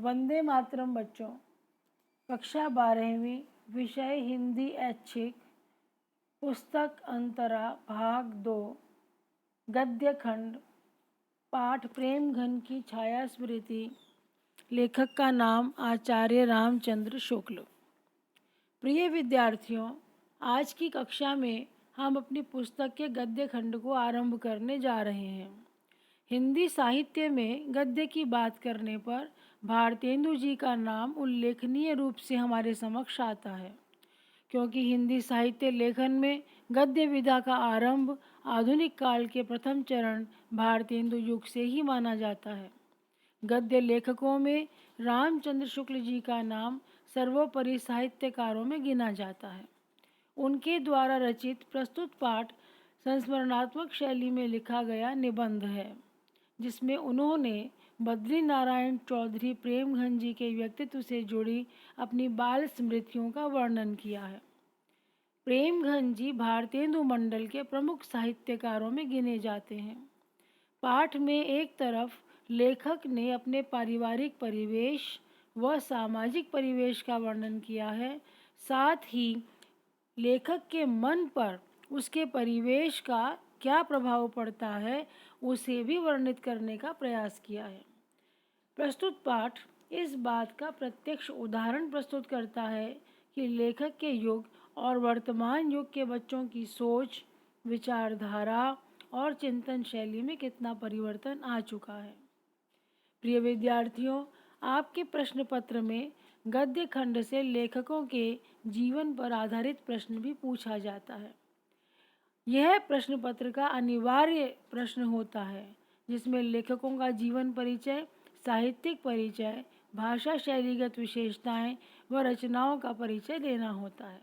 वंदे मातरम बच्चों, कक्षा 12वीं, विषय हिंदी ऐच्छिक, पुस्तक अंतरा भाग 2, गद्य खंड, पाठ प्रेम घन की छाया स्मृति। लेखक का नाम आचार्य रामचंद्र शुक्ल। प्रिय विद्यार्थियों, आज की कक्षा में हम अपनी पुस्तक के गद्य खंड को आरंभ करने जा रहे हैं। हिंदी साहित्य में गद्य की बात करने पर भारतेंदु जी का नाम उल्लेखनीय रूप से हमारे समक्ष आता है, क्योंकि हिंदी साहित्य लेखन में गद्य विधा का आरंभ आधुनिक काल के प्रथम चरण भारतेंदु युग से ही माना जाता है। गद्य लेखकों में रामचंद्र शुक्ल जी का नाम सर्वोपरि साहित्यकारों में गिना जाता है। उनके द्वारा रचित प्रस्तुत पाठ संस्मरणात्मक शैली में लिखा गया निबंध है, जिसमें उन्होंने बद्री नारायण चौधरी प्रेमघन जी के व्यक्तित्व से जुड़ी अपनी बाल स्मृतियों का वर्णन किया है। प्रेमघन जी भारतेंदु मंडल के प्रमुख साहित्यकारों में गिने जाते हैं। पाठ में एक तरफ लेखक ने अपने पारिवारिक परिवेश व सामाजिक परिवेश का वर्णन किया है, साथ ही लेखक के मन पर उसके परिवेश का क्या प्रभाव पड़ता है उसे भी वर्णित करने का प्रयास किया है। प्रस्तुत पाठ इस बात का प्रत्यक्ष उदाहरण प्रस्तुत करता है कि लेखक के युग और वर्तमान युग के बच्चों की सोच, विचारधारा और चिंतन शैली में कितना परिवर्तन आ चुका है। प्रिय विद्यार्थियों, आपके प्रश्न पत्र में गद्य खंड से लेखकों के जीवन पर आधारित प्रश्न भी पूछा जाता है। यह प्रश्न पत्र का अनिवार्य प्रश्न होता है, जिसमें लेखकों का जीवन परिचय, साहित्यिक परिचय, भाषा शैलीगत विशेषताएं व रचनाओं का परिचय देना होता है।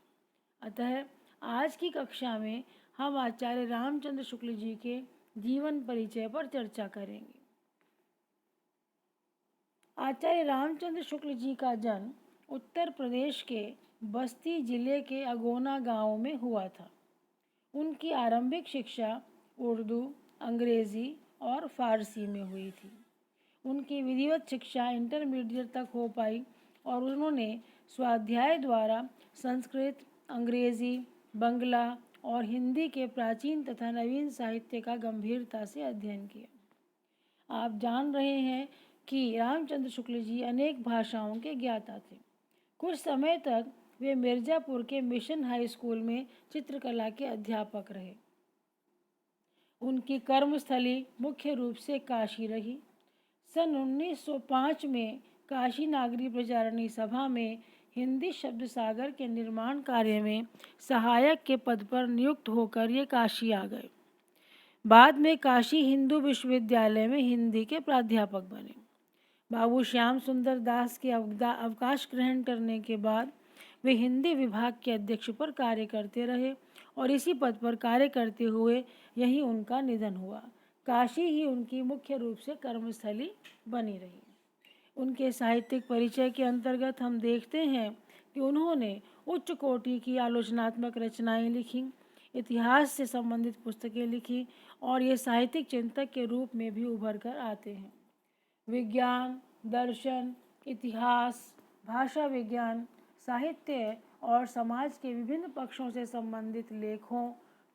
अतः आज की कक्षा में हम आचार्य रामचंद्र शुक्ल जी के जीवन परिचय पर चर्चा करेंगे। आचार्य रामचंद्र शुक्ल जी का जन्म उत्तर प्रदेश के बस्ती जिले के अगोना गांव में हुआ था। उनकी आरंभिक शिक्षा उर्दू, अंग्रेज़ी और फारसी में हुई थी। उनकी विधिवत शिक्षा इंटरमीडिएट तक हो पाई और उन्होंने स्वाध्याय द्वारा संस्कृत, अंग्रेज़ी, बंगला और हिंदी के प्राचीन तथा नवीन साहित्य का गंभीरता से अध्ययन किया। आप जान रहे हैं कि रामचंद्र शुक्ल जी अनेक भाषाओं के ज्ञाता थे। कुछ समय तक वे मिर्ज़ापुर के मिशन हाई स्कूल में चित्रकला के अध्यापक रहे। उनकी कर्मस्थली मुख्य रूप से काशी रही। सन 1905 में काशी नागरी प्रचारणी सभा में हिंदी शब्द सागर के निर्माण कार्य में सहायक के पद पर नियुक्त होकर ये काशी आ गए। बाद में काशी हिंदू विश्वविद्यालय में हिंदी के प्राध्यापक बने। बाबू श्याम सुंदर दास के अवकाश ग्रहण करने के बाद वे हिंदी विभाग के अध्यक्ष पर कार्य करते रहे और इसी पद पर कार्य करते हुए यहीं उनका निधन हुआ। काशी ही उनकी मुख्य रूप से कर्मस्थली बनी रही। उनके साहित्यिक परिचय के अंतर्गत हम देखते हैं कि उन्होंने उच्च कोटि की आलोचनात्मक रचनाएं लिखी, इतिहास से संबंधित पुस्तकें लिखी और ये साहित्यिक चिंतक के रूप में भी उभर कर आते हैं। विज्ञान, दर्शन, इतिहास, भाषा विज्ञान, साहित्य और समाज के विभिन्न पक्षों से संबंधित लेखों,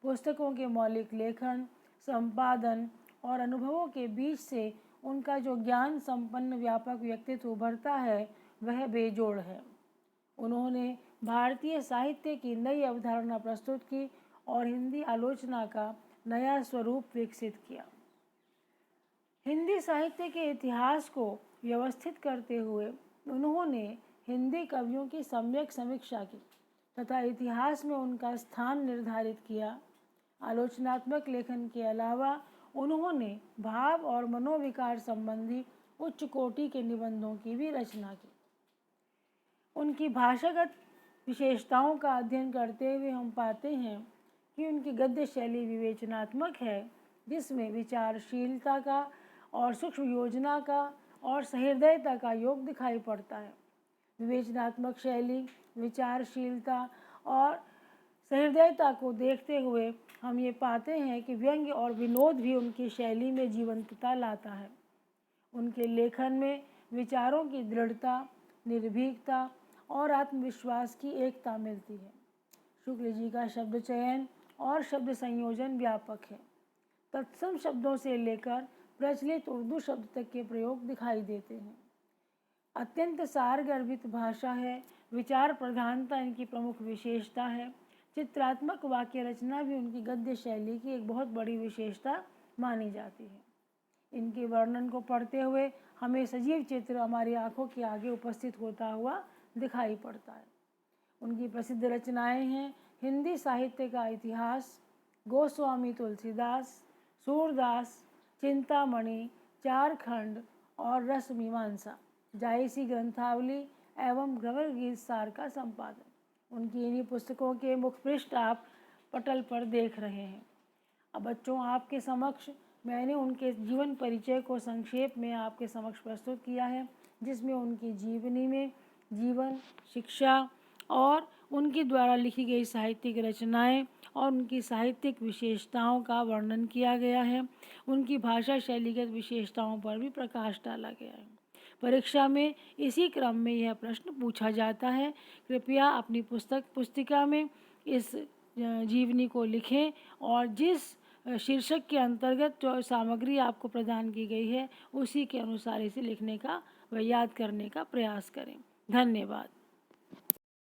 पुस्तकों के मौलिक लेखन, संपादन और अनुभवों के बीच से उनका जो ज्ञान संपन्न व्यापक व्यक्तित्व उभरता है वह बेजोड़ है। उन्होंने भारतीय साहित्य की नई अवधारणा प्रस्तुत की और हिंदी आलोचना का नया स्वरूप विकसित किया। हिंदी साहित्य के इतिहास को व्यवस्थित करते हुए उन्होंने हिंदी कवियों की सम्यक समीक्षा की तथा इतिहास में उनका स्थान निर्धारित किया। आलोचनात्मक लेखन के अलावा उन्होंने भाव और मनोविकार संबंधी उच्च कोटि के निबंधों की भी रचना की। उनकी भाषागत विशेषताओं का अध्ययन करते हुए हम पाते हैं कि उनकी गद्य शैली विवेचनात्मक है, जिसमें विचारशीलता का और सूक्ष्म योजना का और सहृदयता का योग दिखाई पड़ता है। विवेचनात्मक शैली, विचारशीलता और सहृदयता को देखते हुए हम ये पाते हैं कि व्यंग्य और विनोद भी उनकी शैली में जीवंतता लाता है। उनके लेखन में विचारों की दृढ़ता, निर्भीकता और आत्मविश्वास की एकता मिलती है। शुक्ल जी का शब्द चयन और शब्द संयोजन व्यापक है। तत्सम शब्दों से लेकर प्रचलित उर्दू शब्द तक के प्रयोग दिखाई देते हैं। अत्यंत सारगर्भित भाषा है। विचार प्रधानता इनकी प्रमुख विशेषता है। चित्रात्मक वाक्य रचना भी उनकी गद्य शैली की एक बहुत बड़ी विशेषता मानी जाती है। इनके वर्णन को पढ़ते हुए हमें सजीव चित्र हमारी आंखों के आगे उपस्थित होता हुआ दिखाई पड़ता है। उनकी प्रसिद्ध रचनाएं हैं हिंदी साहित्य का इतिहास, गोस्वामी तुलसीदास, सूरदास, चिंतामणि, चार खंड और रस मीमांसा, जायसी ग्रंथावली एवं ग्रवर गीत सार का संपादन। उनकी इन्हीं पुस्तकों के मुखपृष्ठ आप पटल पर देख रहे हैं। अब बच्चों, आपके समक्ष मैंने उनके जीवन परिचय को संक्षेप में आपके समक्ष प्रस्तुत किया है, जिसमें उनकी जीवनी में जीवन, शिक्षा और उनके द्वारा लिखी गई साहित्यिक रचनाएं और उनकी साहित्यिक विशेषताओं का वर्णन किया गया है। उनकी भाषा शैलीगत विशेषताओं पर भी प्रकाश डाला गया है। परीक्षा में इसी क्रम में यह प्रश्न पूछा जाता है। कृपया अपनी पुस्तिका में इस जीवनी को लिखें और जिस शीर्षक के अंतर्गत जो सामग्री आपको प्रदान की गई है उसी के अनुसार इसे लिखने का व याद करने का प्रयास करें। धन्यवाद।